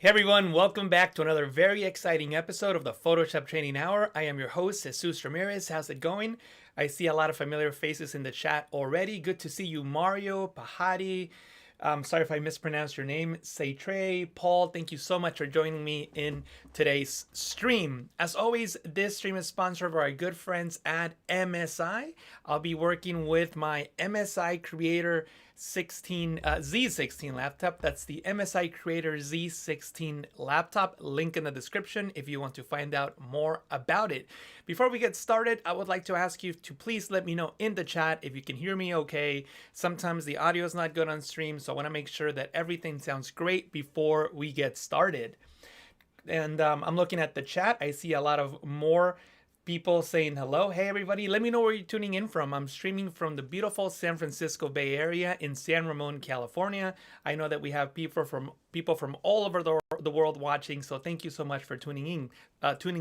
Hey everyone, welcome back to another very exciting episode of the Photoshop Training Hour. I am your host, Jesus Ramirez. How's it going? I see a lot of familiar faces in the chat already. Good to see you, Mario, Pahadi. Sorry if I mispronounced your name. Seytre, Paul, thank you so much for joining me in today's stream. As always, this stream is sponsored by our good friends at MSI. I'll be working with my MSI Creator Z16 laptop. That's the MSI Creator Z16 laptop. Link in the description if you want to find out more about it. Before we get started, I would like to ask you to please let me know in the chat if you can hear me okay. Sometimes the audio is not good on stream, so I want to make sure that everything sounds great before we get started. And I'm looking at the chat. I see a lot of more people saying hello. Hey everybody, let me know where you're tuning in from. I'm streaming from the beautiful San Francisco Bay Area in San Ramon, California. I know that we have people from all over the world watching, so thank you so much for tuning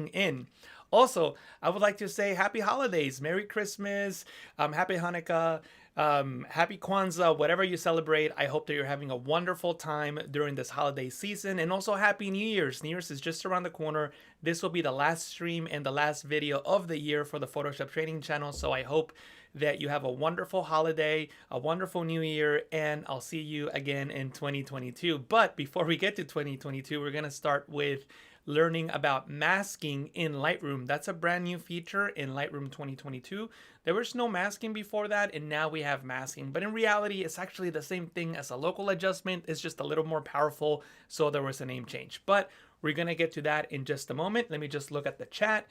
in. Also, I would like to say happy holidays, Merry Christmas, happy Hanukkah, happy Kwanzaa, whatever you celebrate. I hope that you're having a wonderful time during this holiday season, and also happy New Year's. New Year's is just around the corner. This will be the last stream and the last video of the year for the Photoshop Training channel, so I hope that you have a wonderful holiday, a wonderful new year, and I'll see you again in 2022. But before we get to 2022, we're gonna start with learning about masking in Lightroom. That's a brand new feature in Lightroom 2022. There was no masking before that, and now we have masking. But in reality, it's actually the same thing as a local adjustment. It's just a little more powerful, so there was a name change. But we're gonna get to that in just a moment. Let me just look at the chat,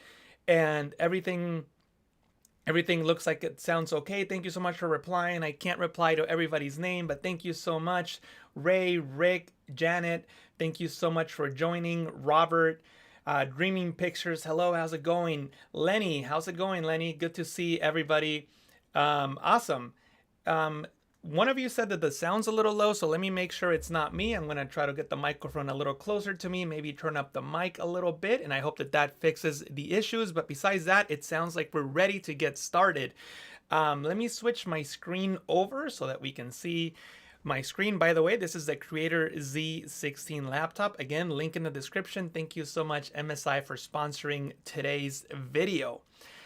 and everything looks like it sounds okay. Thank you so much for replying. I can't reply to everybody's name, but thank you so much. Ray, Rick, Janet, thank you so much for joining. Robert, Dreaming Pictures, hello, how's it going? Lenny, how's it going, Lenny? Good to see everybody. Awesome. One of you said that the sound's a little low, so let me make sure it's not me. I'm gonna try to get the microphone a little closer to me, maybe turn up the mic a little bit, and I hope that that fixes the issues. But besides that, it sounds like we're ready to get started. Let me switch my screen over so that we can see my screen. By the way, this is the Creator Z16 laptop. Again, link in the description. Thank you so much, MSI, for sponsoring today's video.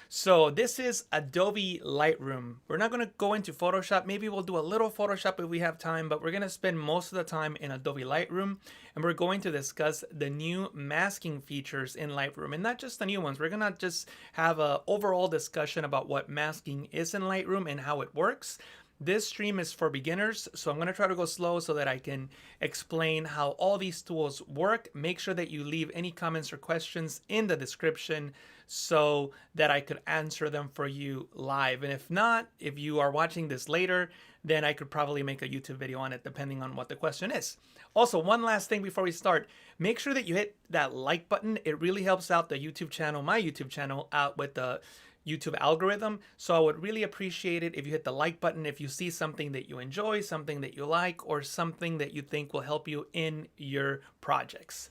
So this is Adobe Lightroom. We're not going to go into Photoshop. Maybe we'll do a little Photoshop if we have time, but we're going to spend most of the time in Adobe Lightroom, and we're going to discuss the new masking features in Lightroom, and not just the new ones. We're going to just have an overall discussion about what masking is in Lightroom and how it works. This stream is for beginners, so I'm going to try to go slow so that I can explain how all these tools work. Make sure that you leave any comments or questions in the description so that I could answer them for you live. And if not, if you are watching this later, then I could probably make a YouTube video on it depending on what the question is. Also, one last thing before we start, make sure that you hit that like button. It really helps out the YouTube channel, my YouTube channel, out with the YouTube algorithm. So I would really appreciate it if you hit the like button if you see something that you enjoy, something that you like, or something that you think will help you in your projects.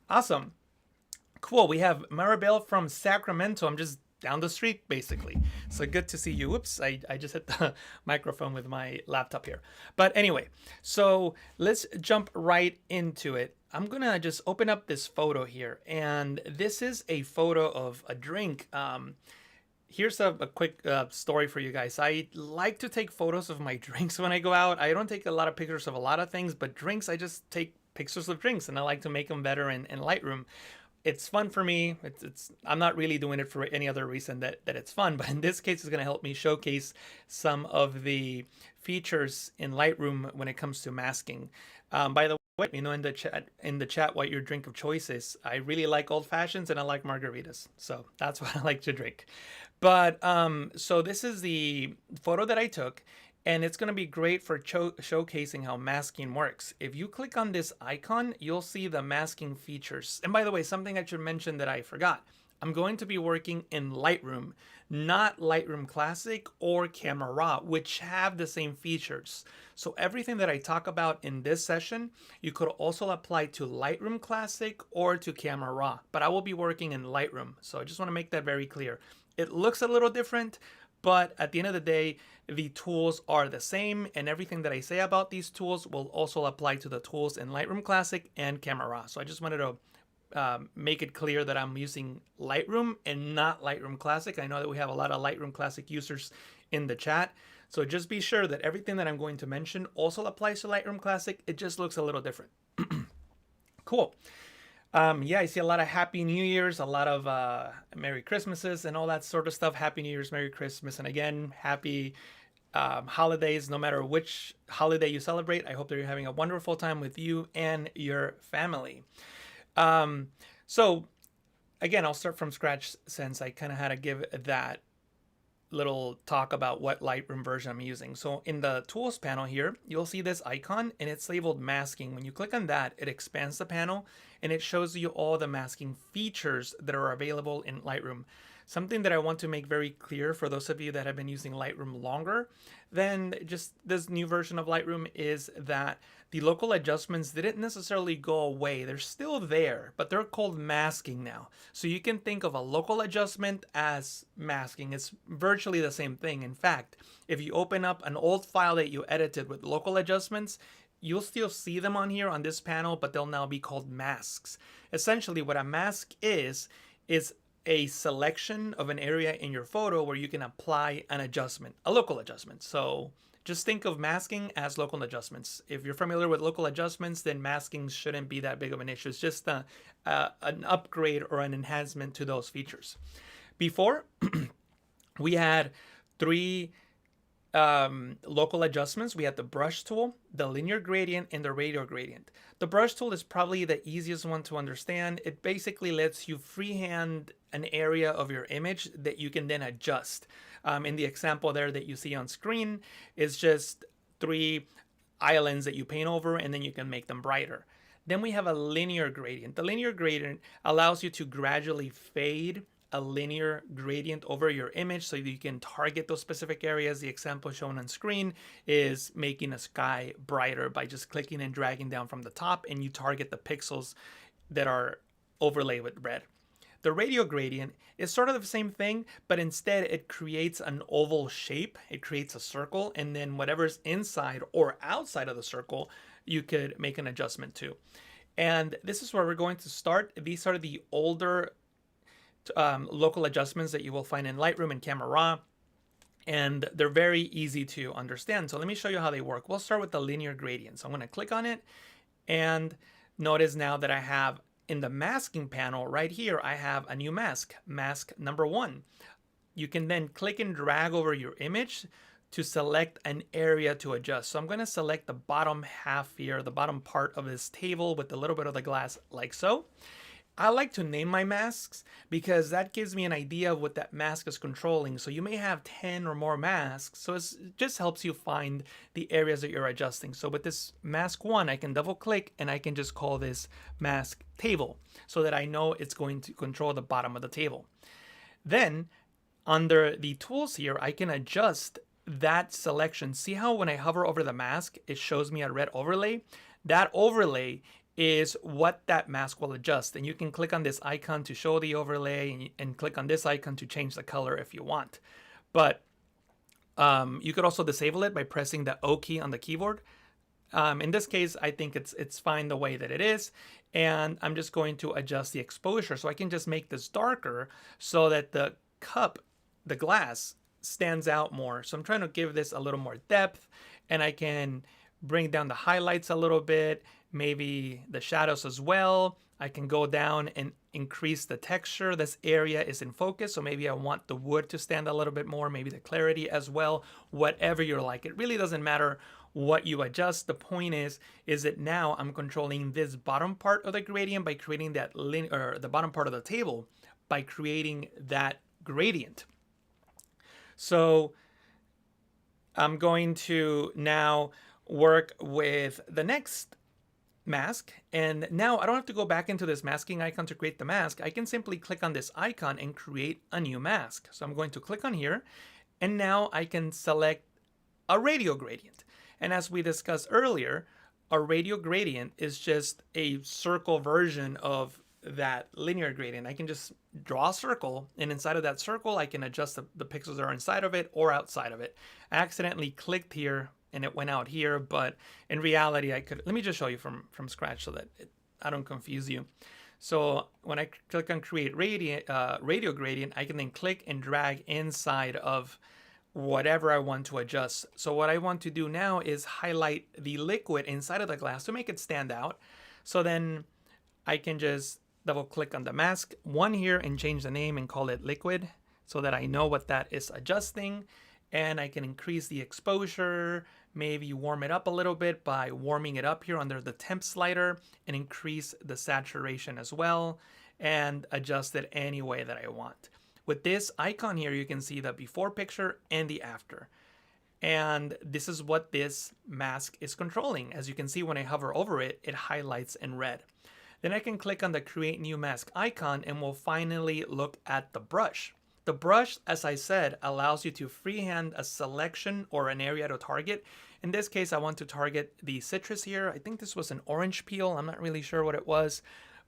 Awesome. Cool. We have Maribel from Sacramento. I'm just down the street, basically. So good to see you. Whoops, I just hit the microphone with my laptop here. But anyway, so let's jump right into it. I'm gonna just open up this photo here, and this is a photo of a drink. Here's a quick story for you guys. I like to take photos of my drinks when I go out. I don't take a lot of pictures of a lot of things, but drinks, I just take pictures of drinks, and I like to make them better in Lightroom. It's fun for me. I'm not really doing it for any other reason that it's fun, but in this case, it's going to help me showcase some of the features in Lightroom when it comes to masking. By the way, you know, in the chat what your drink of choice is. I really like old fashions and I like margaritas, so that's what I like to drink. But so this is the photo that I took, and it's going to be great for showcasing how masking works. If you click on this icon, you'll see the masking features. And by the way, something I should mention that I forgot. I'm going to be working in Lightroom, not Lightroom Classic or Camera Raw, which have the same features. So everything that I talk about in this session, you could also apply to Lightroom Classic or to Camera Raw, but I will be working in Lightroom. So I just want to make that very clear. It looks a little different, but at the end of the day, the tools are the same, and everything that I say about these tools will also apply to the tools in Lightroom Classic and Camera Raw. So I just wanted to make it clear that I'm using Lightroom and not Lightroom Classic. I know that we have a lot of Lightroom Classic users in the chat. So just be sure that everything that I'm going to mention also applies to Lightroom Classic. It just looks a little different. Cool. Yeah, I see a lot of Happy New Year's, a lot of Merry Christmases and all that sort of stuff. Happy New Year's, Merry Christmas, and again, happy holidays, no matter which holiday you celebrate. I hope that you're having a wonderful time with you and your family. So again, I'll start from scratch since I kind of had to give that little talk about what Lightroom version I'm using. So in the tools panel here, you'll see this icon and it's labeled masking. When you click on that, it expands the panel and it shows you all the masking features that are available in Lightroom. Something that I want to make very clear for those of you that have been using Lightroom longer than just this new version of Lightroom is that the local adjustments didn't necessarily go away. They're still there, but they're called masking now. So you can think of a local adjustment as masking. It's virtually the same thing. In fact, if you open up an old file that you edited with local adjustments, you'll still see them on here on this panel, but they'll now be called masks. Essentially, what a mask is a selection of an area in your photo where you can apply an adjustment, a local adjustment. So just think of masking as local adjustments. If you're familiar with local adjustments, then masking shouldn't be that big of an issue. It's just an upgrade or an enhancement to those features. Before, we had three local adjustments. We had the brush tool, the linear gradient, and the radial gradient. The brush tool is probably the easiest one to understand. It basically lets you freehand an area of your image that you can then adjust. In the example there that you see on screen, it's just 3 islands that you paint over and then you can make them brighter. Then we have a linear gradient. The linear gradient allows you to gradually fade a linear gradient over your image so you can target those specific areas. The example shown on screen is making a sky brighter by just clicking and dragging down from the top, and you target the pixels that are overlaid with red. The radial gradient is sort of the same thing, but instead it creates an oval shape. It creates a circle, and then whatever's inside or outside of the circle, you could make an adjustment to. And this is where we're going to start. These are the older local adjustments that you will find in Lightroom and Camera Raw, and they're very easy to understand. So let me show you how they work. We'll start with the linear gradient. So I'm going to click on it, and notice now that I have in the masking panel right here, I have a new mask, mask number 1. You can then click and drag over your image to select an area to adjust. So I'm going to select the bottom half here, the bottom part of this table with a little bit of the glass like so. I like to name my masks because that gives me an idea of what that mask is controlling. So you may have 10 or more masks, so it just helps you find the areas that you're adjusting. So with this mask 1, I can double click and I can just call this mask table so that I know it's going to control the bottom of the table. Then under the tools here, I can adjust that selection. See how when I hover over the mask, it shows me a red overlay? That overlay is what that mask will adjust. And you can click on this icon to show the overlay and click on this icon to change the color if you want. But you could also disable it by pressing the O key on the keyboard. In this case, I think it's fine the way that it is. And I'm just going to adjust the exposure. So I can just make this darker so that the cup, the glass, stands out more. So I'm trying to give this a little more depth, and I can bring down the highlights a little bit, maybe the shadows as well. I can go down and increase the texture. This area is in focus, so maybe I want the wood to stand a little bit more, maybe the clarity as well, whatever you're like. It really doesn't matter what you adjust. The point is that now I'm controlling this bottom part of the gradient by creating that or the bottom part of the table by creating that gradient. So I'm going to now work with the next mask, and now I don't have to go back into this masking icon to create the mask. I can simply click on this icon and create a new mask. So I'm going to click on here, and now I can select a radial gradient. And as we discussed earlier, a radial gradient is just a circle version of that linear gradient. I can just draw a circle, and inside of that circle, I can adjust the pixels that are inside of it or outside of it. I accidentally clicked here and it went out here, but in reality, I could, let me just show you from scratch so that I don't confuse you. So when I click on create radio gradient, I can then click and drag inside of whatever I want to adjust. So what I want to do now is highlight the liquid inside of the glass to make it stand out. So then I can just double click on the mask one here and change the name and call it liquid so that I know what that is adjusting. And I can increase the exposure, maybe warm it up a little bit by warming it up here under the temp slider, and increase the saturation as well, and adjust it any way that I want. With this icon here, you can see the before picture and the after. And this is what this mask is controlling. As you can see, when I hover over it, it highlights in red. Then I can click on the create new mask icon and we'll finally look at the brush. The brush, as I said, allows you to freehand a selection or an area to target. In this case, I want to target the citrus here. I think this was an orange peel. I'm not really sure what it was,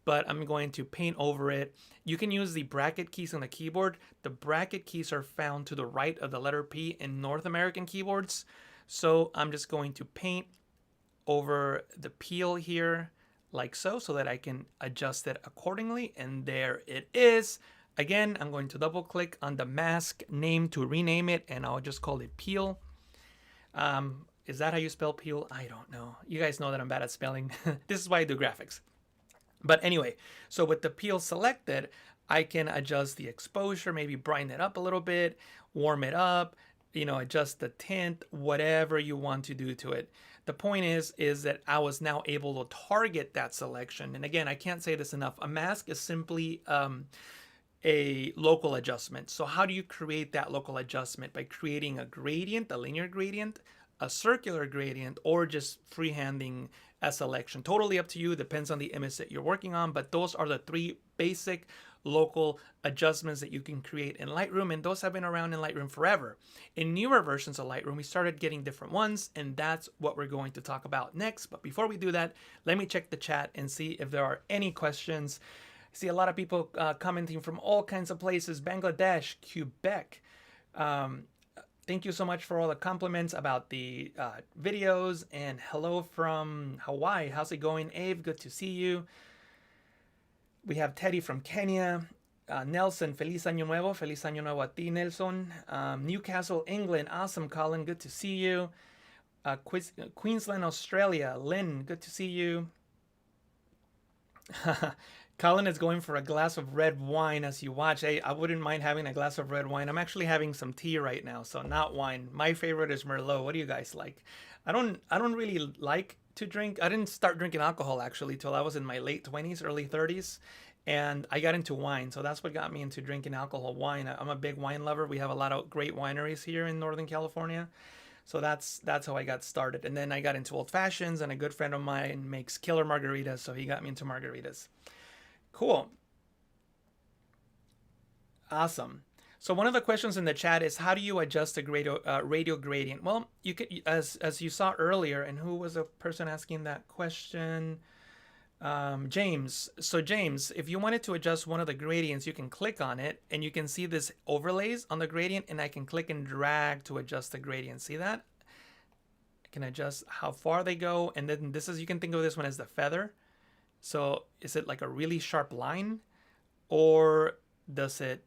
but I'm going to paint over it. You can use the bracket keys on the keyboard. The bracket keys are found to the right of the letter P in North American keyboards. So I'm just going to paint over the peel here like so that I can adjust it accordingly. And there it is. Again, I'm going to double click on the mask name to rename it, and I'll just call it peel. Is that how you spell peel? I don't know. You guys know that I'm bad at spelling. This is why I do graphics. But anyway, so with the peel selected, I can adjust the exposure, maybe brighten it up a little bit, warm it up, adjust the tint, whatever you want to do to it. The point is that I was now able to target that selection. And again, I can't say this enough. A mask is simply a local adjustment. So how do you create that local adjustment? By creating a gradient, a linear gradient, a circular gradient, or just freehanding a selection. Totally up to you, depends on the image that you're working on, but those are the three basic local adjustments that you can create in Lightroom, and those have been around in Lightroom forever. In newer versions of Lightroom, we started getting different ones, and that's what we're going to talk about next. But before we do that, let me check the chat and see if there are any questions. I see a lot of people commenting from all kinds of places, Bangladesh, Quebec. Thank you so much for all the compliments about the videos, and hello from Hawaii. How's it going, Abe? Good to see you. We have Teddy from Kenya. Nelson, Feliz Año Nuevo. Feliz Año Nuevo a ti, Nelson. Newcastle, England. Awesome, Colin. Good to see you. Queensland, Australia. Lynn, good to see you. Colin is going for a glass of red wine as you watch. Hey, I wouldn't mind having a glass of red wine. I'm actually having some tea right now, so not wine. My favorite is Merlot. What do you guys like? I don't really like to drink. I didn't start drinking alcohol actually till I was in my late 20s, early 30s, and I got into wine. So that's what got me into drinking alcohol, wine. I'm a big wine lover. We have a lot of great wineries here in Northern California. So that's how I got started. And then I got into old fashions, and a good friend of mine makes killer margaritas, so he got me into margaritas. Cool. Awesome. So one of the questions in the chat is, how do you adjust the radio gradient? Well, you could, as you saw earlier, and who was the person asking that question? James. So James, if you wanted to adjust one of the gradients, you can click on it, and you can see this overlays on the gradient, and I can click and drag to adjust the gradient. See that? I can adjust how far they go, and then this is, you can think of this one as the feather. So is it like a really sharp line, or does it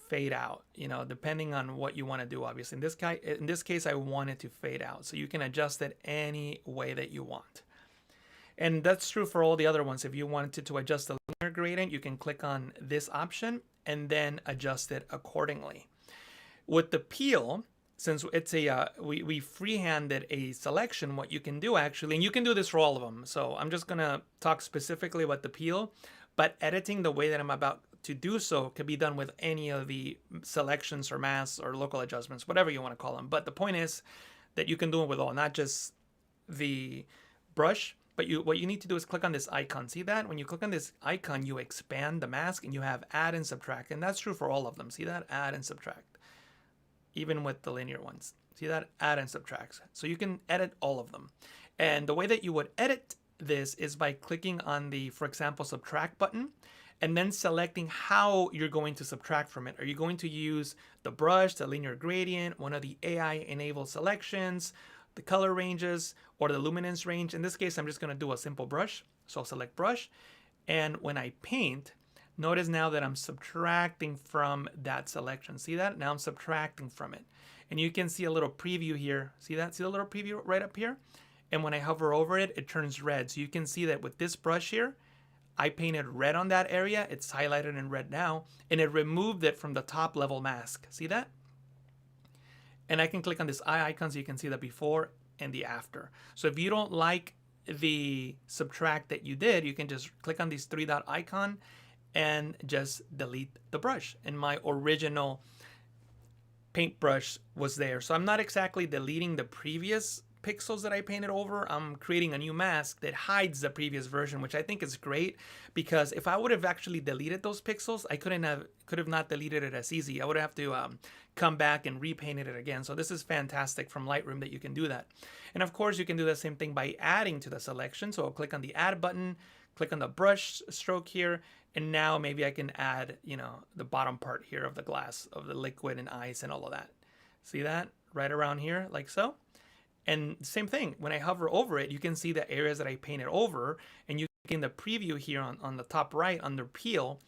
fade out? Depending on what you want to do, obviously. In this case, I want it to fade out. So you can adjust it any way that you want. And that's true for all the other ones. If you wanted to adjust the linear gradient, you can click on this option and then adjust it accordingly. With the peel, since it's we freehanded a selection, what you can do actually, and you can do this for all of them. So I'm just gonna talk specifically about the peel, but editing the way that I'm about to do so can be done with any of the selections or masks or local adjustments, whatever you want to call them. But the point is that you can do it with all, not just the brush, but what you need to do is click on this icon. See that? When you click on this icon, you expand the mask and you have add and subtract. And that's true for all of them. See that? Add and subtract. Even with the linear ones. See that? Add and subtract. So you can edit all of them. And the way that you would edit this is by clicking on the, for example, subtract button, and then selecting how you're going to subtract from it. Are you going to use the brush, the linear gradient, one of the AI-enabled selections, the color ranges, or the luminance range? In this case, I'm just going to do a simple brush. So I'll select brush. And when I paint, notice now that I'm subtracting from that selection. See that? Now I'm subtracting from it. And you can see a little preview here. See that? See the little preview right up here? And when I hover over it, it turns red. So you can see that with this brush here, I painted red on that area. It's highlighted in red now, and it removed it from the top level mask. See that? And I can click on this eye icon so you can see the before and the after. So if you don't like the subtract that you did, you can just click on these three dot icon and just delete the brush. And my original paintbrush was there. So I'm not exactly deleting the previous pixels that I painted over. I'm creating a new mask that hides the previous version, which I think is great, because if I would have actually deleted those pixels, I could have not deleted it as easy. I would have to come back and repainted it again. So this is fantastic from Lightroom that you can do that. And of course, you can do the same thing by adding to the selection. So I'll click on the add button, click on the brush stroke here, and now maybe I can add, you know, the bottom part here of the glass, of the liquid and ice and all of that. See that? Right around here, like so. And same thing, when I hover over it, you can see the areas that I painted over, and you can the preview here on the top right under peel,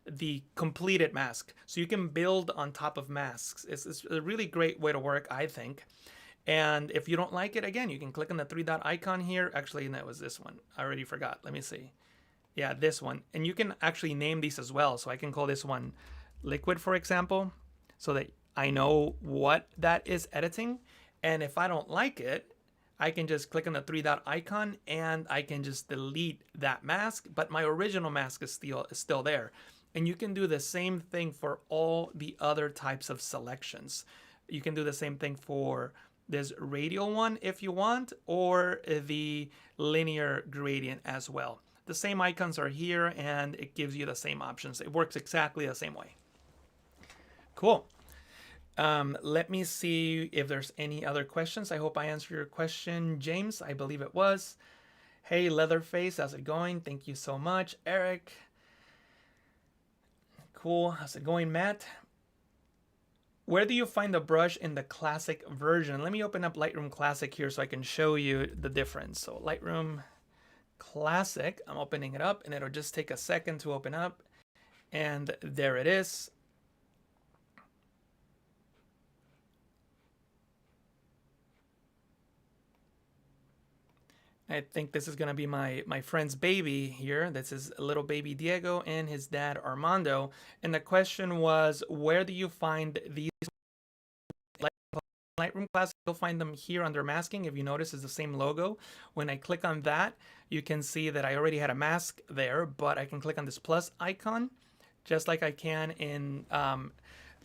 the completed mask. So you can build on top of masks. It's a really great way to work, I think. And if you don't like it, again, you can click on the three dot icon here. Actually, that was this one. I already forgot. Let me see. Yeah, this one. And you can actually name these as well. So I can call this one liquid, for example, so that I know what that is editing. And if I don't like it, I can just click on the three dot icon and I can just delete that mask, but my original mask is still there. And you can do the same thing for all the other types of selections. You can do the same thing for this radial one if you want, or the linear gradient as well. The same icons are here and it gives you the same options. It works exactly the same way. Cool. Let me see if there's any other questions. I hope I answered your question, James. I believe it was. Hey, Leatherface, how's it going? Thank you so much. Eric. Cool. How's it going, Matt? Where do you find the brush in the classic version? Let me open up Lightroom Classic here so I can show you the difference. So Lightroom Classic, I'm opening it up and it'll just take a second to open up. And there it is. I think this is going to be my friend's baby here. This is little baby Diego and his dad Armando. And the question was, where do you find these? Lightroom Classic, you'll find them here under masking. If you notice, it's the same logo. When I click on that, you can see that I already had a mask there, but I can click on this plus icon, just like I can in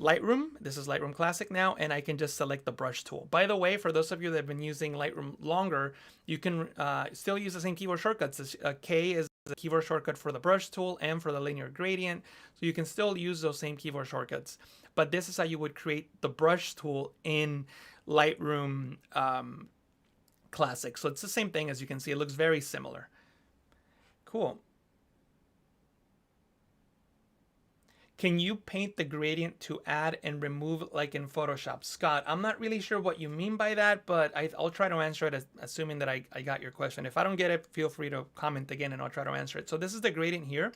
Lightroom. This is Lightroom Classic now, and I can just select the brush tool. By the way, for those of you that have been using Lightroom longer, you can still use the same keyboard shortcuts. K is the keyboard shortcut for the brush tool and for the linear gradient, so you can still use those same keyboard shortcuts. But this is how you would create the brush tool in Lightroom Classic. So it's the same thing. As you can see, it looks very similar. Cool. Can you paint the gradient to add and remove like in Photoshop? Scott, I'm not really sure what you mean by that, but I'll try to answer it assuming that I got your question. If I don't get it, feel free to comment again and I'll try to answer it. So this is the gradient here.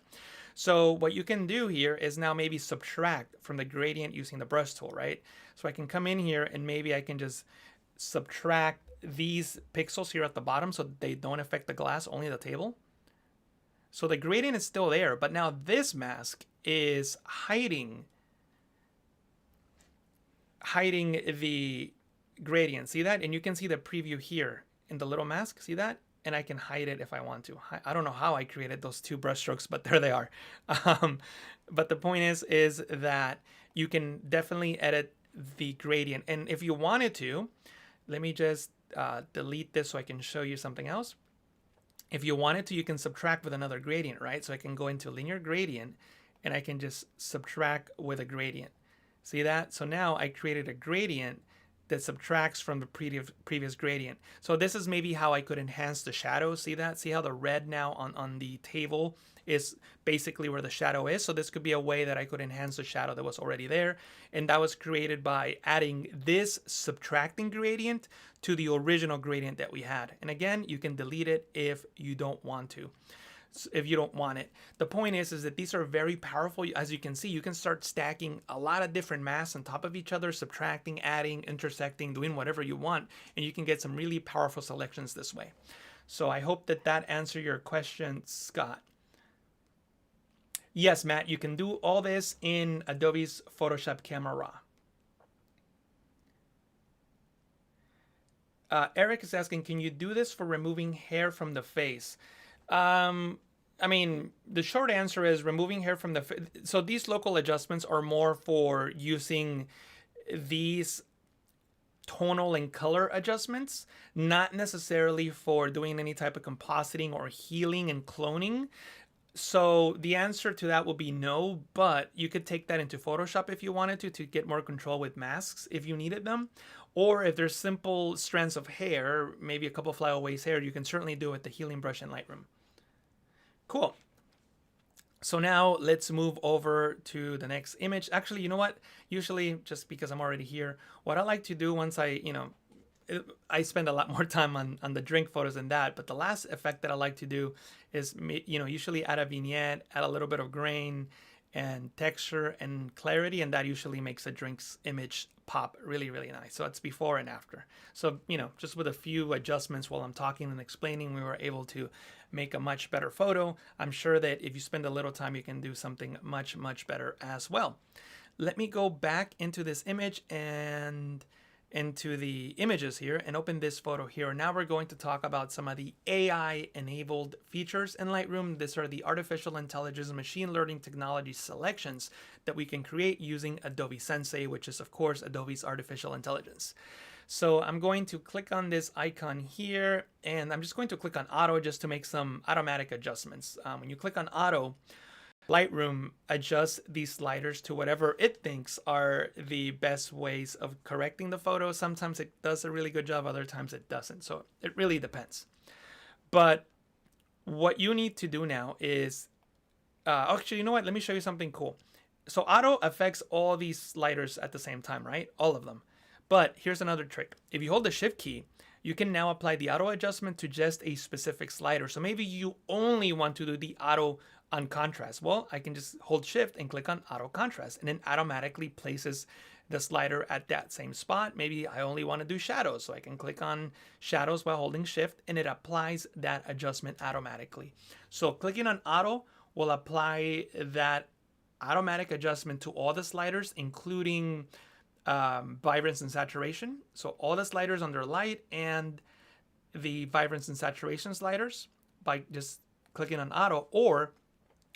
So what you can do here is now maybe subtract from the gradient using the brush tool, right? So I can come in here and maybe I can just subtract these pixels here at the bottom so they don't affect the glass, only the table. So the gradient is still there, but now this mask is hiding the gradient. See that? And you can see the preview here in the little mask. See that? And I can hide it if I want to. I don't know how I created those two brush strokes, but there they are. But the point is that you can definitely edit the gradient. And if you wanted to, let me just delete this so I can show you something else. If you wanted to, you can subtract with another gradient, right? So I can go into linear gradient and I can just subtract with a gradient. See that? So now I created a gradient that subtracts from the previous gradient. So this is maybe how I could enhance the shadow. See that? See how the red now on the table is basically where the shadow is. So this could be a way that I could enhance the shadow that was already there. And that was created by adding this subtracting gradient to the original gradient that we had. And again, you can delete it if you don't want to. If you don't want it. The point is that these are very powerful. As you can see, you can start stacking a lot of different masks on top of each other, subtracting, adding, intersecting, doing whatever you want, and you can get some really powerful selections this way. So I hope that that answered your question, Scott. Yes, Matt, you can do all this in Adobe's Photoshop Camera Raw. Eric is asking, can you do this for removing hair from the face? I mean, the short answer is removing hair from the face. So these local adjustments are more for using these tonal and color adjustments, not necessarily for doing any type of compositing or healing and cloning. So the answer to that will be no, but you could take that into Photoshop if you wanted to get more control with masks if you needed them. Or if there's simple strands of hair, maybe a couple flyaways hair, you can certainly do it with the healing brush in Lightroom. Cool. So now let's move over to the next image. Actually, you know what? Usually, just because I'm already here, what I like to do once I spend a lot more time on the drink photos than that, but the last effect that I like to do is, usually add a vignette, add a little bit of grain and texture and clarity, and that usually makes a drink's image pop really, really nice. So it's before and after. So, just with a few adjustments while I'm talking and explaining, we were able to make a much better photo. I'm sure that if you spend a little time, you can do something much, much better as well. Let me go back into this image and into the images here and open this photo here. Now we're going to talk about some of the AI enabled features in Lightroom. These are the artificial intelligence and machine learning technology selections that we can create using Adobe Sensei, which is of course Adobe's artificial intelligence. So I'm going to click on this icon here, and I'm just going to click on auto just to make some automatic adjustments. When you click on auto, Lightroom adjusts these sliders to whatever it thinks are the best ways of correcting the photo. Sometimes it does a really good job, other times it doesn't. So it really depends. But what you need to do now is, actually, you know what? Let me show you something cool. So auto affects all these sliders at the same time, right? All of them. But here's another trick. If you hold the shift key, you can now apply the auto adjustment to just a specific slider. So maybe you only want to do the auto on contrast. Well, I can just hold shift and click on auto contrast, and it automatically places the slider at that same spot. Maybe I only want to do shadows, so I can click on shadows while holding shift, and it applies that adjustment automatically. So clicking on auto will apply that automatic adjustment to all the sliders, including vibrance and saturation. So all the sliders under light and the vibrance and saturation sliders by just clicking on auto, or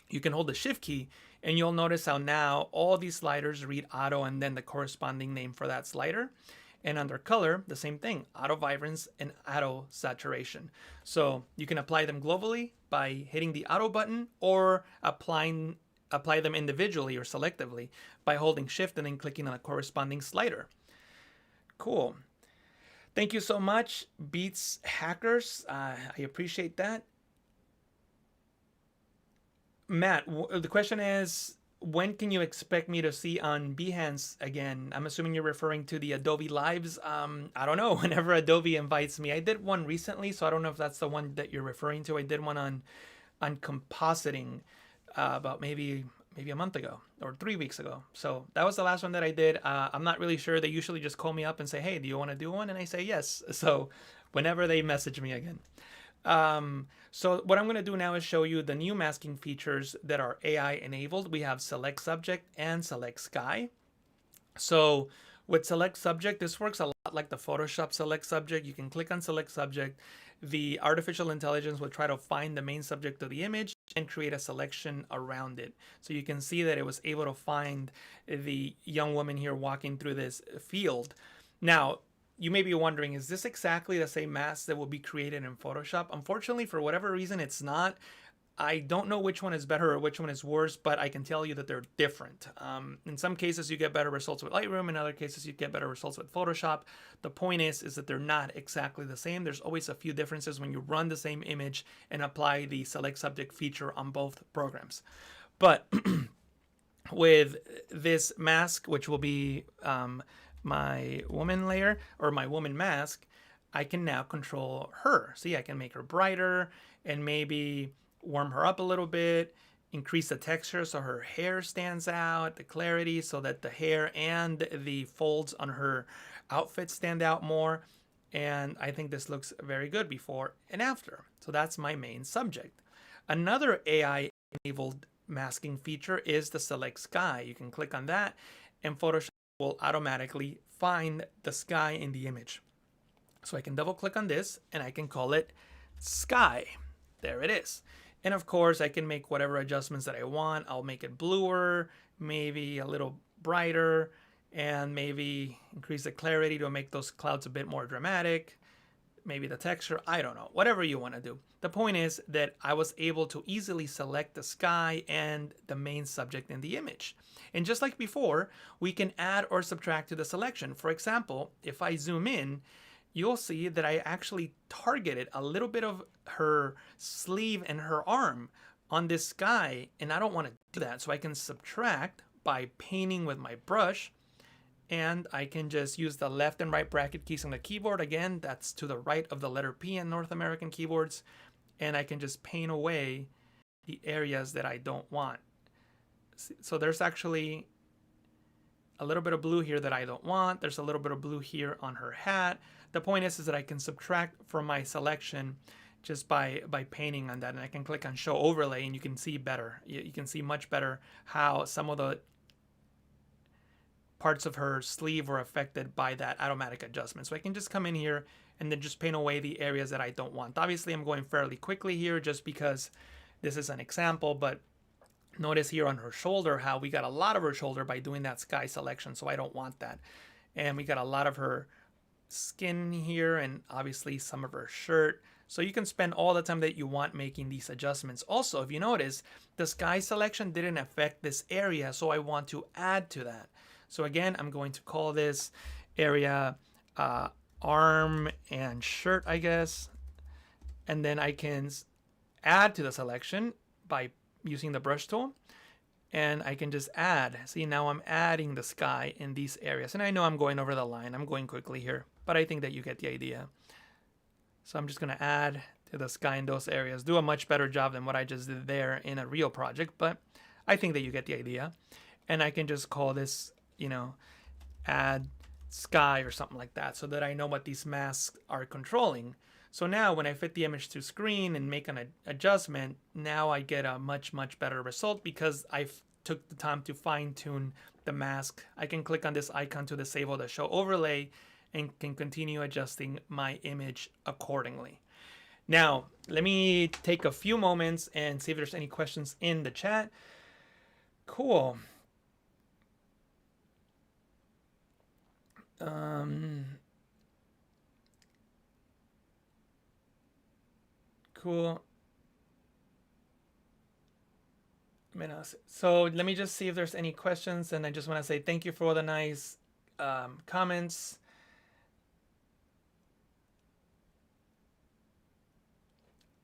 you can hold the shift key and you'll notice how now all these sliders read auto and then the corresponding name for that slider. And under color, the same thing, auto vibrance and auto saturation. So you can apply them globally by hitting the auto button, or apply them individually or selectively by holding shift and then clicking on a corresponding slider. Cool. Thank you so much, Beats Hackers. I appreciate that. Matt, the question is, when can you expect me to see on Behance again? I'm assuming you're referring to the Adobe Lives. I don't know, whenever Adobe invites me. I did one recently, so I don't know if that's the one that you're referring to. I did one on compositing about maybe a month ago or 3 weeks ago. So that was the last one that I did. I'm not really sure. They usually just call me up and say, hey, do you want to do one? And I say yes. So whenever they message me again. So what I'm going to do now is show you the new masking features that are AI enabled. We have select subject and select sky. So with select subject, this works a lot like the Photoshop select subject. You can click on select subject. The artificial intelligence will try to find the main subject of the image and create a selection around it. So you can see that it was able to find the young woman here walking through this field. Now, you may be wondering, is this exactly the same mask that will be created in Photoshop? Unfortunately, for whatever reason, it's not. I don't know which one is better or which one is worse, but I can tell you that they're different. In some cases, you get better results with Lightroom. In other cases, you get better results with Photoshop. The point is that they're not exactly the same. There's always a few differences when you run the same image and apply the select subject feature on both programs. But with this mask, which will be my woman layer or my woman mask, I can now control her. See, I can make her brighter and maybe warm her up a little bit, increase the texture so her hair stands out, the clarity so that the hair and the folds on her outfit stand out more. And I think this looks very good before and after. So that's my main subject. Another AI-enabled masking feature is the select sky. You can click on that and Photoshop will automatically find the sky in the image. So I can double click on this and I can call it sky. There it is. And of course, I can make whatever adjustments that I want. I'll make it bluer, maybe a little brighter, and maybe increase the clarity to make those clouds a bit more dramatic. Maybe the texture, I don't know, whatever you want to do. The point is that I was able to easily select the sky and the main subject in the image. And just like before, we can add or subtract to the selection. For example, if I zoom in, you'll see that I actually targeted a little bit of her sleeve and her arm on this sky, and I don't want to do that. So I can subtract by painting with my brush, and I can just use the left and right bracket keys on the keyboard. Again, that's to the right of the letter P in North American keyboards, and I can just paint away the areas that I don't want. So there's actually a little bit of blue here that I don't want. There's a little bit of blue here on her hat. The point is that I can subtract from my selection just by painting on that, and I can click on show overlay and you can see better. You can see much better how some of the parts of her sleeve were affected by that automatic adjustment. So I can just come in here and then just paint away the areas that I don't want. Obviously, I'm going fairly quickly here just because this is an example, but notice here on her shoulder how we got a lot of her shoulder by doing that sky selection, so I don't want that. And we got a lot of her skin here and obviously some of her shirt. So you can spend all the time that you want making these adjustments. Also, if you notice, the sky selection didn't affect this area, so I want to add to that. So again, I'm going to call this area arm and shirt, I guess. And then I can add to the selection by using the brush tool. And I can just add. See, now I'm adding the sky in these areas. And I know I'm going over the line. I'm going quickly here, but I think that you get the idea. So I'm just going to add to the sky in those areas. Do a much better job than what I just did there in a real project, but I think that you get the idea. And I can just call this, you know, add sky or something like that so that I know what these masks are controlling. So now when I fit the image to screen and make an adjustment, now I get a much, much better result because I took the time to fine tune the mask. I can click on this icon to disable the show overlay and can continue adjusting my image accordingly. Now, let me take a few moments and see if there's any questions in the chat. Cool. Cool. So let me just see if there's any questions, and I just want to say thank you for all the nice comments.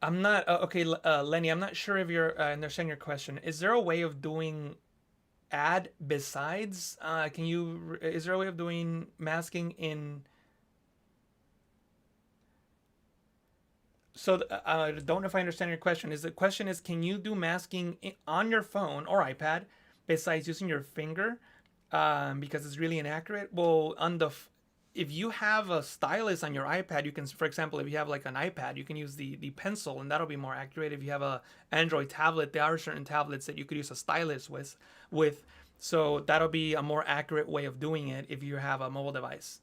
I'm not okay, Lenny. I'm not sure if you're understanding your question. Is there a way of doing add besides? Is there a way of doing masking in? So I don't know if I understand your question. The question is, can you do masking on your phone or iPad besides using your finger? Because it's really inaccurate. Well, if you have a stylus on your iPad, you can, for example, if you have like an iPad, you can use the pencil and that'll be more accurate. If you have a Android tablet, there are certain tablets that you could use a stylus with. So that'll be a more accurate way of doing it if you have a mobile device.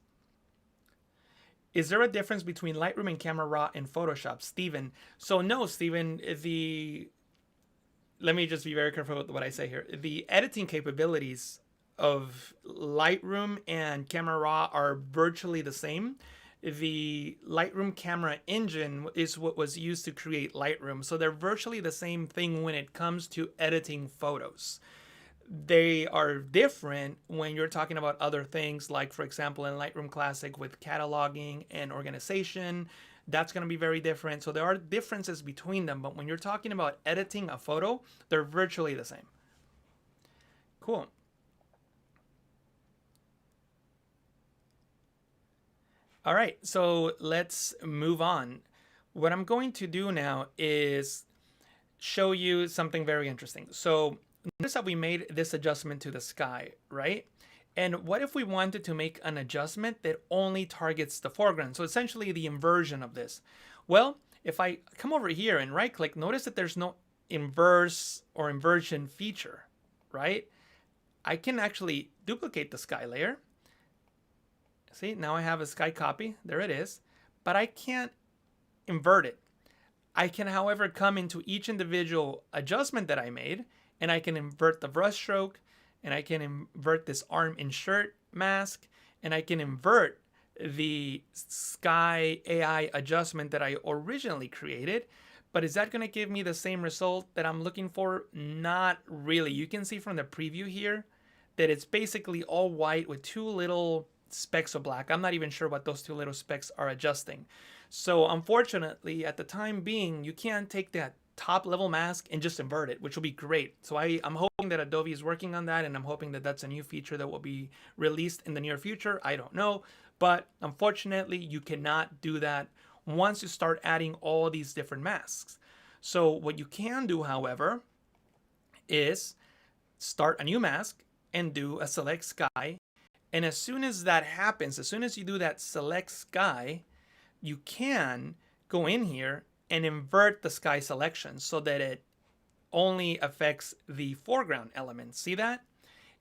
Is there a difference between Lightroom and Camera Raw in Photoshop? Steven. So no, Steven, let me just be very careful with what I say here. The editing capabilities of Lightroom and Camera Raw are virtually the same. the Lightroom camera engine is what was used to create Lightroom. So they're virtually the same thing when it comes to editing photos. They are different when you're talking about other things, like, for example, in Lightroom Classic with cataloging and organization. That's going to be very different. So there are differences between them. But when you're talking about editing a photo, they're virtually the same. Cool. All right, so let's move on. What I'm going to do now is show you something very interesting. So notice that we made this adjustment to the sky, right? And what if we wanted to make an adjustment that only targets the foreground? So essentially the inversion of this. Well, if I come over here and right click, notice that there's no inverse or inversion feature, right? I can actually duplicate the sky layer. See, now I have a sky copy. There it is. But I can't invert it. I can, however, come into each individual adjustment that I made, and I can invert the brush stroke, and I can invert this arm insert mask, and I can invert the sky AI adjustment that I originally created. But is that going to give me the same result that I'm looking for? Not really. You can see from the preview here that it's basically all white with two little specks of black. I'm not even sure what those two little specks are adjusting. So unfortunately, at the time being, you can't take that top level mask and just invert it, which will be great. So I'm hoping that Adobe is working on that, and I'm hoping that that's a new feature that will be released in the near future. I don't know, but unfortunately, you cannot do that once you start adding all these different masks. So what you can do, however, is start a new mask and do a select sky. And as soon as that happens, as soon as you do that select sky, you can go in here and invert the sky selection so that it only affects the foreground element. See that?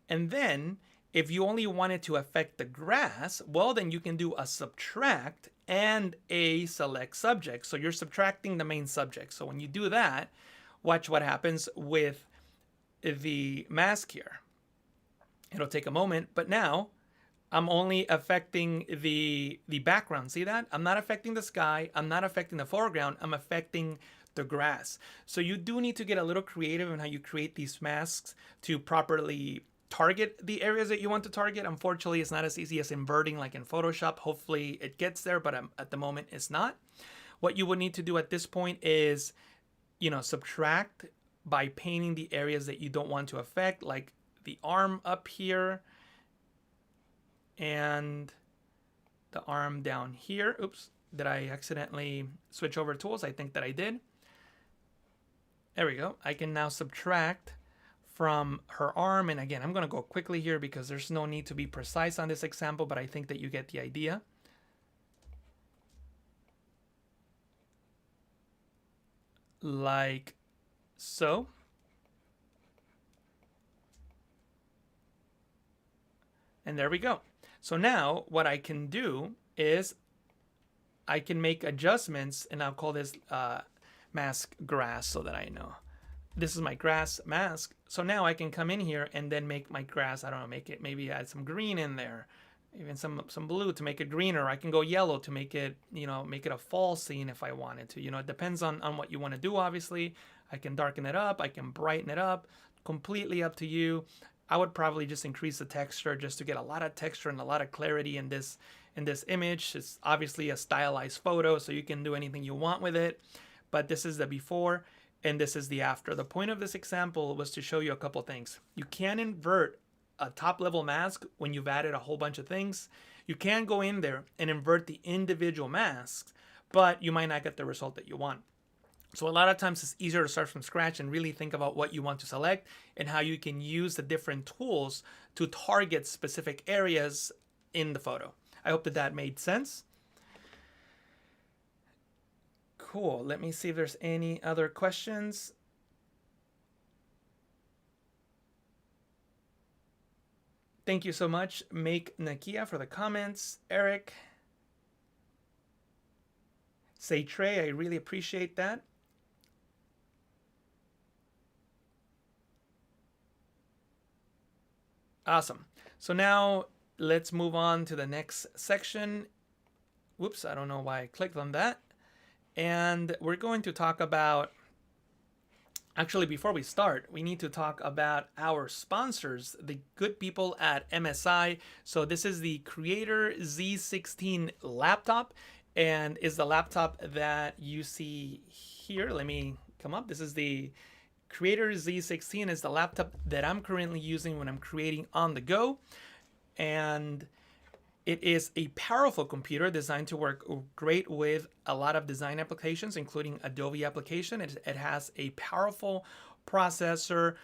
And then if you only wanted to affect the grass, well, then you can do a subtract and a select subject. So you're subtracting the main subject. So when you do that, watch what happens with the mask here. It'll take a moment, but now I'm only affecting the background. See that? I'm not affecting the sky. I'm not affecting the foreground. I'm affecting the grass. So you do need to get a little creative in how you create these masks to properly target the areas that you want to target. Unfortunately, it's not as easy as inverting like in Photoshop. Hopefully it gets there, but at the moment it's not. What you would need to do at this point is, subtract by painting the areas that you don't want to affect, like the arm up here and the arm down here. Oops, did I accidentally switch over tools? I think that I did. There we go. I can now subtract from her arm. And again, I'm going to go quickly here because there's no need to be precise on this example, but I think that you get the idea. Like so. And there we go. So now what I can do is I can make adjustments, and I'll call this mask grass so that I know. This is my grass mask. So now I can come in here and then make my grass, I don't know, make it, maybe add some green in there, even some blue to make it greener. I can go yellow to make it, make it a fall scene if I wanted to. It depends on what you want to do, obviously. I can darken it up. I can brighten it up. Completely up to you. I would probably just increase the texture just to get a lot of texture and a lot of clarity in this image. It's obviously a stylized photo, so you can do anything you want with it. But this is the before and this is the after. The point of this example was to show you a couple things. You can invert a top level mask when you've added a whole bunch of things. You can go in there and invert the individual masks, but you might not get the result that you want. So a lot of times it's easier to start from scratch and really think about what you want to select and how you can use the different tools to target specific areas in the photo. I hope that made sense. Cool. Let me see if there's any other questions. Thank you so much, Make Nakia, for the comments. Eric. Say Trey, I really appreciate that. Awesome. So now let's move on to the next section. Whoops, I don't know why I clicked on that. And we're going to talk about, actually, before we start, we need to talk about our sponsors, the good people at MSI. So this is the Creator Z16 laptop, and is the laptop that you see here. Let me come up. This is the Creator Z16 is the laptop that I'm currently using when I'm creating on the go. And it is a powerful computer designed to work great with a lot of design applications, including Adobe application. It has a powerful processor,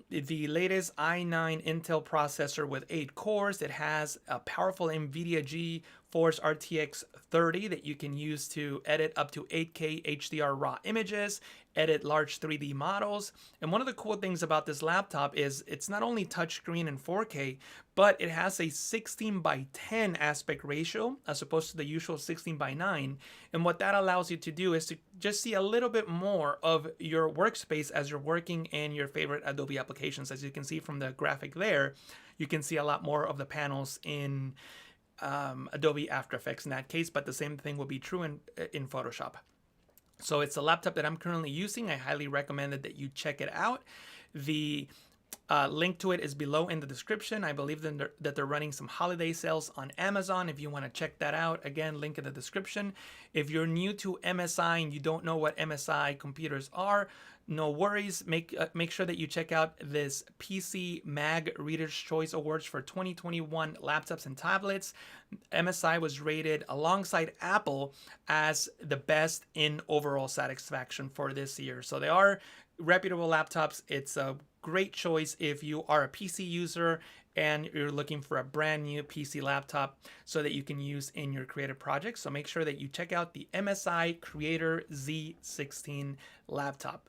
the latest i9 Intel processor with 8 cores. It has a powerful NVIDIA GeForce RTX 30 that you can use to edit up to 8K HDR raw images, edit large 3D models. And one of the cool things about this laptop is it's not only touchscreen and 4K, but it has a 16:10 aspect ratio as opposed to the usual 16:9. And what that allows you to do is to just see a little bit more of your workspace as you're working in your favorite Adobe applications. As you can see from the graphic there, you can see a lot more of the panels in Adobe After Effects in that case, but the same thing will be true in Photoshop. So it's a laptop that I'm currently using. I highly recommend that you check it out. The link to it is below in the description. I believe that they're running some holiday sales on Amazon. If you want to check that out, again, link in the description. If you're new to MSI and you don't know what MSI computers are, no worries. Make sure that you check out this PC Mag Reader's Choice Awards for 2021 laptops and tablets. MSI was rated alongside Apple as the best in overall satisfaction for this year. So they are reputable laptops. It's a great choice if you are a PC user and you're looking for a brand new PC laptop so that you can use in your creative projects. So make sure that you check out the MSI Creator Z16 laptop.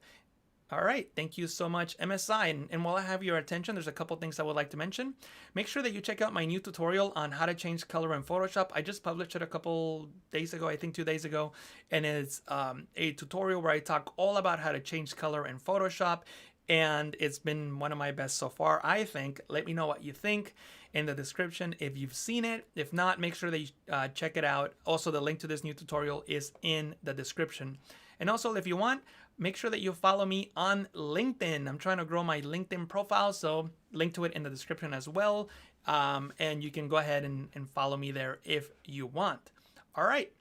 All right, thank you so much, MSI. And while I have your attention, there's a couple things I would like to mention. Make sure that you check out my new tutorial on how to change color in Photoshop. I just published it a couple days ago, I think 2 days ago. And it's a tutorial where I talk all about how to change color in Photoshop. And it's been one of my best so far, I think. Let me know what you think in the description if you've seen it. If not, make sure that you check it out. Also, the link to this new tutorial is in the description. And also, if you want, make sure that you follow me on LinkedIn. I'm trying to grow my LinkedIn profile, so link to it in the description as well. And you can go ahead and follow me there if you want. All right,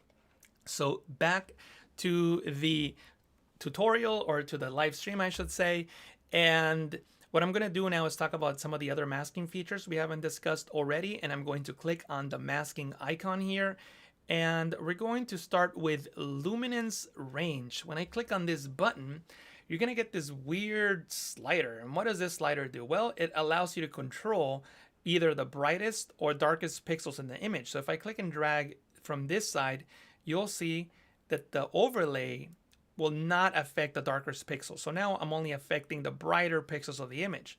so back to the tutorial, or to the live stream, I should say. And what I'm going to do now is talk about some of the other masking features we haven't discussed already. And I'm going to click on the masking icon here. And we're going to start with Luminance Range. When I click on this button, you're going to get this weird slider. And what does this slider do? Well, it allows you to control either the brightest or darkest pixels in the image. So if I click and drag from this side, you'll see that the overlay will not affect the darkest pixels. So now I'm only affecting the brighter pixels of the image.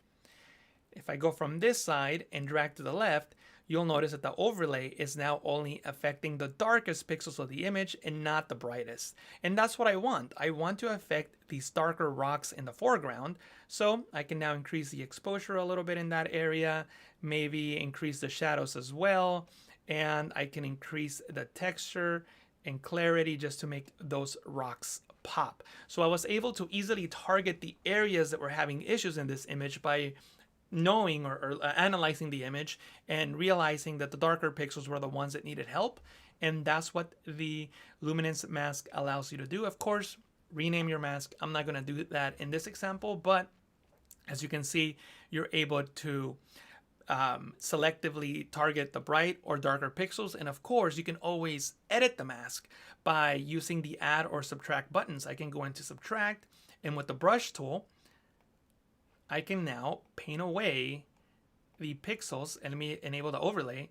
If I go from this side and drag to the left, you'll notice that the overlay is now only affecting the darkest pixels of the image and not the brightest. And that's what I want. I want to affect these darker rocks in the foreground. So I can now increase the exposure a little bit in that area, maybe increase the shadows as well. And I can increase the texture and clarity just to make those rocks pop. So I was able to easily target the areas that were having issues in this image by knowing or analyzing the image and realizing that the darker pixels were the ones that needed help. And that's what the Luminance mask allows you to do. Of course, rename your mask. I'm not going to do that in this example, but as you can see, you're able to selectively target the bright or darker pixels. And of course, you can always edit the mask by using the add or subtract buttons. I can go into subtract, and with the brush tool, I can now paint away the pixels, and let me enable the overlay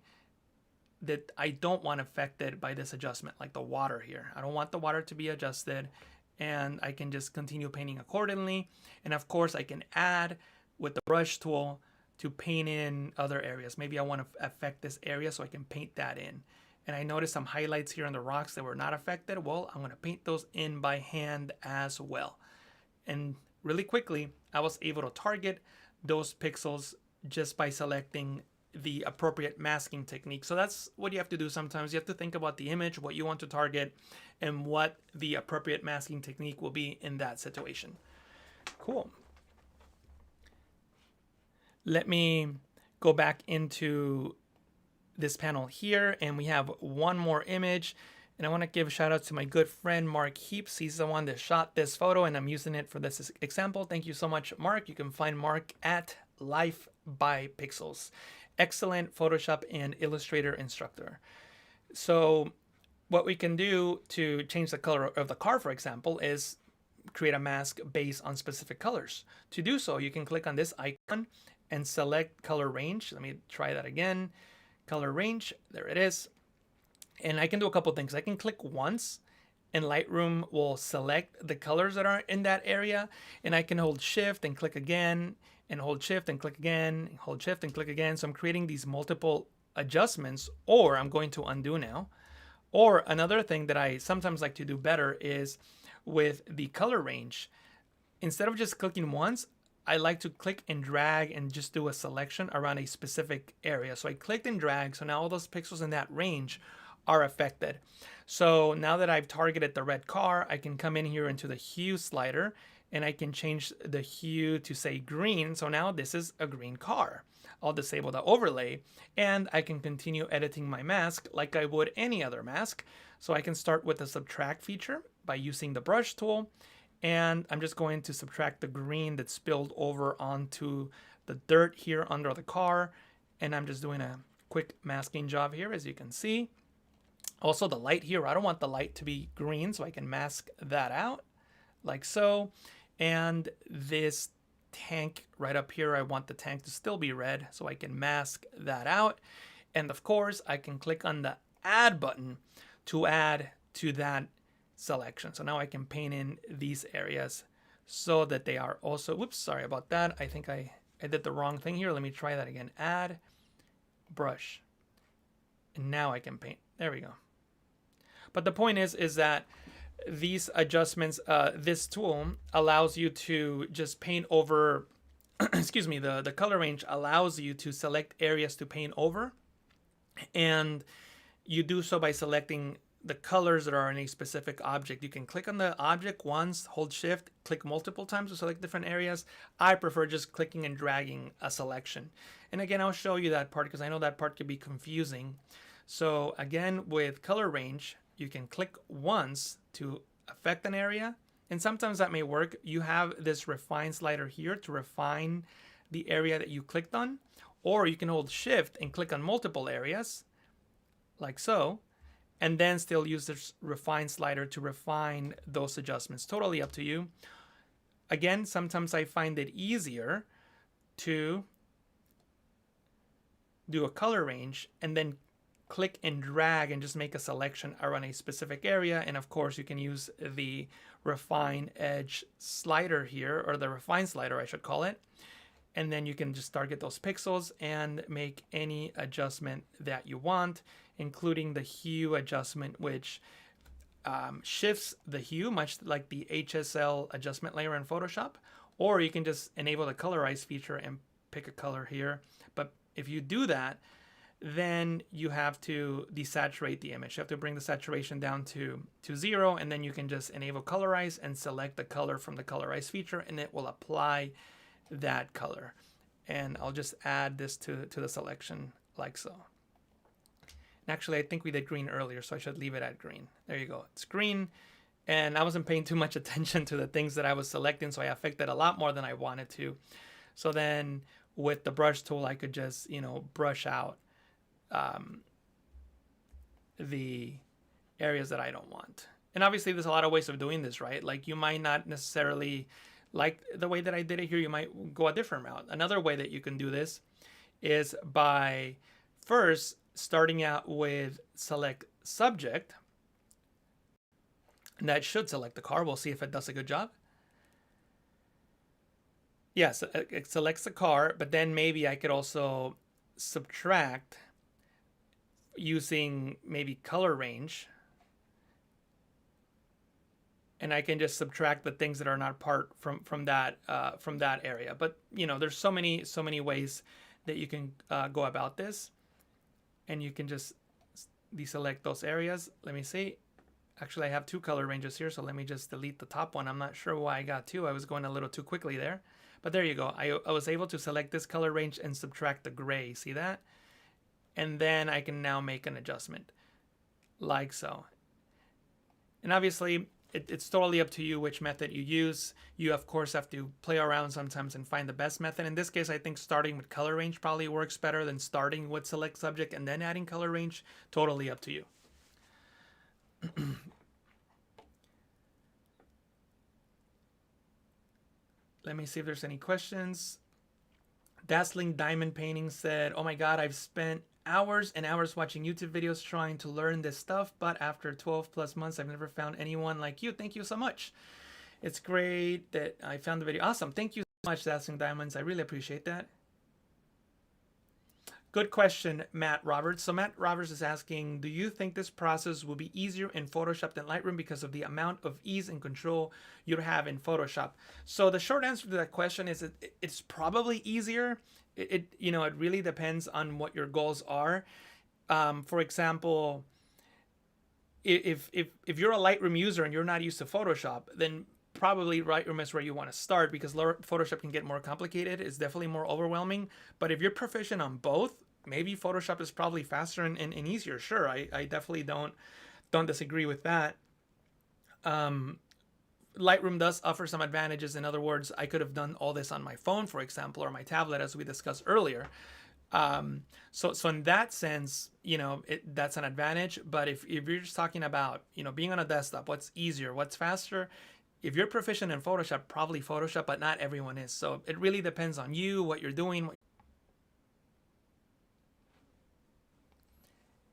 that I don't want affected by this adjustment, like the water here. I don't want the water to be adjusted, and I can just continue painting accordingly. And of course, I can add with the brush tool to paint in other areas. Maybe I want to affect this area, so I can paint that in. And I noticed some highlights here on the rocks that were not affected. Well, I'm going to paint those in by hand as well. And really quickly, I was able to target those pixels just by selecting the appropriate masking technique. So that's what you have to do sometimes. You have to think about the image, what you want to target, and what the appropriate masking technique will be in that situation. Cool. Let me go back into this panel here, and we have one more image. And I want to give a shout out to my good friend Mark Heaps. He's the one that shot this photo, and I'm using it for this example. Thank you so much, Mark. You can find Mark at Life by Pixels. Excellent Photoshop and Illustrator instructor. So what we can do to change the color of the car, for example, is create a mask based on specific colors. To do so, you can click on this icon and select color range. Let me try that again. Color range, there it is. And I can do a couple things. I can click once and Lightroom will select the colors that are in that area. And I can hold shift and click again, and hold shift and click again, and hold shift and click again. So I'm creating these multiple adjustments, or I'm going to undo now. Or another thing that I sometimes like to do better is with the color range. Instead of just clicking once, I like to click and drag and just do a selection around a specific area. So I clicked and dragged, so now all those pixels in that range are affected. So now that I've targeted the red car, I can come in here into the hue slider and I can change the hue to say green. So now this is a green car. I'll disable the overlay and I can continue editing my mask like I would any other mask. So I can start with the subtract feature by using the brush tool. And I'm just going to subtract the green that spilled over onto the dirt here under the car. And I'm just doing a quick masking job here, as you can see. Also the light here, I don't want the light to be green, so I can mask that out like so. And this tank right up here, I want the tank to still be red, so I can mask that out. And of course, I can click on the add button to add to that selection. So now I can paint in these areas so that they are also, whoops, sorry about that. I think I did the wrong thing here. Let me try that again. Add, brush. And now I can paint. There we go. But the point is that these adjustments, this tool allows you to just paint over, excuse me, the color range allows you to select areas to paint over. And you do so by selecting the colors that are in a specific object. You can click on the object once, hold shift, click multiple times to select different areas. I prefer just clicking and dragging a selection. And again, I'll show you that part because I know that part could be confusing. So again, with color range, you can click once to affect an area. And sometimes that may work. You have this refine slider here to refine the area that you clicked on. Or you can hold shift and click on multiple areas, like so. And then still use this refine slider to refine those adjustments. Totally up to you. Again, sometimes I find it easier to do a color range and then click and drag and just make a selection around a specific area. And of course, you can use the refine edge slider here, or the refine slider, I should call it. And then you can just target those pixels and make any adjustment that you want, including the hue adjustment, which shifts the hue, much like the HSL adjustment layer in Photoshop. Or you can just enable the colorize feature and pick a color here. But if you do that, then you have to desaturate the image. You have to bring the saturation down to 0, and then you can just enable colorize and select the color from the colorize feature, and it will apply that color. And I'll just add this to the selection like so. And actually, I think we did green earlier, so I should leave it at green. There you go. It's green. And I wasn't paying too much attention to the things that I was selecting, so I affected a lot more than I wanted to. So then with the brush tool, I could just, brush out the areas that I don't want. And obviously, there's a lot of ways of doing this, right? Like you might not necessarily like the way that I did it here. You might go a different route. Another way that you can do this is by first starting out with select subject. And that should select the car. We'll see if it does a good job. Yes, it selects the car, but then maybe I could also subtract using maybe color range. And I can just subtract the things that are not part from that area. But there's so many ways that you can go about this, and you can just deselect those areas. Let me see. Actually, I have two color ranges here, so let me just delete the top one. I'm not sure why I got two. I was going a little too quickly there. But there you go. I was able to select this color range and subtract the gray. See that? And then I can now make an adjustment like so. And obviously, it's totally up to you which method you use. You, of course, have to play around sometimes and find the best method. In this case, I think starting with color range probably works better than starting with select subject and then adding color range. Totally up to you. Let me see if there's any questions. Dazzling Diamond Painting said, oh my God, I've spent hours and hours watching YouTube videos trying to learn this stuff, but after 12 plus months, I've never found anyone like you. Thank you so much. It's great that I found the video. Awesome. Thank you so much, Dazzling Diamonds. I really appreciate that. Good question, Matt Roberts. So Matt Roberts is asking, do you think this process will be easier in Photoshop than Lightroom because of the amount of ease and control you have in Photoshop? So the short answer to that question is it's probably easier. It really depends on what your goals are. For example, if you're a Lightroom user and you're not used to Photoshop, then probably Lightroom is where you want to start, because Photoshop can get more complicated. It's definitely more overwhelming. But if you're proficient on both, maybe Photoshop is probably faster and easier. Sure, I definitely don't disagree with that. Lightroom does offer some advantages. In other words, I could have done all this on my phone, for example, or my tablet, as we discussed earlier. So in that sense, that's an advantage. But if you're just talking about, being on a desktop, what's easier, what's faster? If you're proficient in Photoshop, probably Photoshop, but not everyone is. So it really depends on you, what you're doing.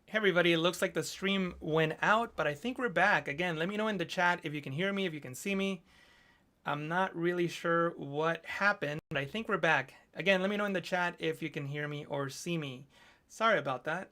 Hey everybody, it looks like the stream went out, but I think we're back. Again, let me know in the chat if you can hear me, if you can see me. I'm not really sure what happened, but I think we're back. Again, let me know in the chat if you can hear me or see me. Sorry about that.